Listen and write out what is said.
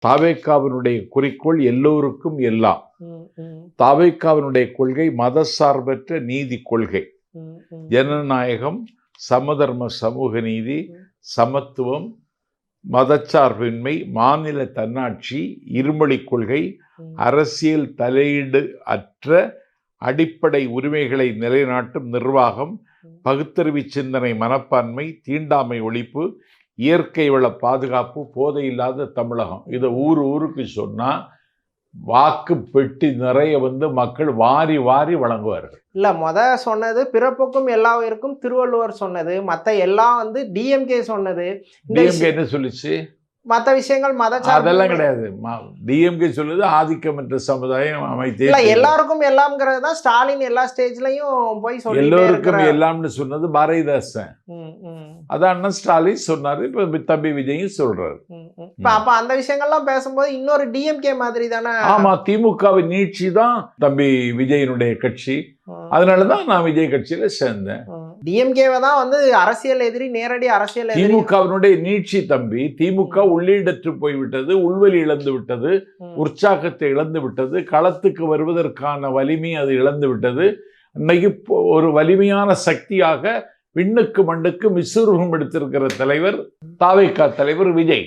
தாவேக்காவினுடைய குறிக்கோள் எல்லோருக்கும் எல்லாம். தாவேக்காவினுடைய கொள்கை மதசார்பற்ற நீதி கொள்கை, ஜனநாயகம், சமதர்ம சமூக நீதி, சமத்துவம், மதச்சார்பின்மை, மாநில தன்னாட்சி, இருமொழி கொள்கை, அரசியல் தலையீடு அற்ற அடிப்படை உரிமைகளை நிலைநாட்டும் நிர்வாகம், பகுத்தறிவு சிந்தனை மனப்பான்மை, தீண்டாமை ஒழிப்பு, இயற்கை வள பாதுகாப்பு, போதையில்லாத தமிழகம். இதை ஊருக்கு சொன்னா வாக்கு பெட்டி நிறைய மக்கள் வாரி வாரி வழங்குவார்கள். இல்ல சொன்னது பிறப்புக்கும் எல்லா உயிருக்கும் திருவள்ளுவர் சொன்னது, மத்த எல்லாம் டிஎம்கே சொன்னது. டிஎம்கே என்ன சொல்லிச்சு? மற்ற விஷயங்கள் அதெல்லாம் கிடையாது. டிஎம்கே சொல்லுது ஆதிக்கம் என்ற சமுதாயம் அமைத்து எல்லாருக்கும் எல்லாம்ங்கிறது தான் ஸ்டாலின் எல்லா ஸ்டேஜ்லயும் போய் சொல்லி எல்லோருக்கும் எல்லாம்னு சொன்னது பாரதிதாசன். அதான் ஸ்டாலின் சொன்னாரு, இப்ப தம்பி விஜயும் சொல்றாரு. அப்ப அந்த விஷயங்கள்லாம் பேசும்போது இன்னொரு டிஎம்கே மாதிரி தானே. ஆமா, திமுகவின் நீட்சி தான் தம்பி விஜயனுடைய கட்சி. அதனாலதான் நான் விஜய் கட்சியில சேர்ந்தேன். டிஎம்கேவை தான் அரசியல் எதிரி, நேரடி அரசியல் எதிரி. திமுகவினுடைய நீட்சி தம்பி. திமுக உள்ளீடற்று போய்விட்டது, உள்வெளி இழந்து விட்டது, உற்சாகத்தை இழந்து விட்டது, களத்துக்கு வருவதற்கான வலிமை அது இழந்து விட்டது. இன்னைக்கு ஒரு வலிமையான சக்தியாக விண்ணுக்கு மண்ணுக்கு விஸ்வரூபம் எடுத்திருக்கிற தலைவர் தாவேக்கா தலைவர் விஜய்.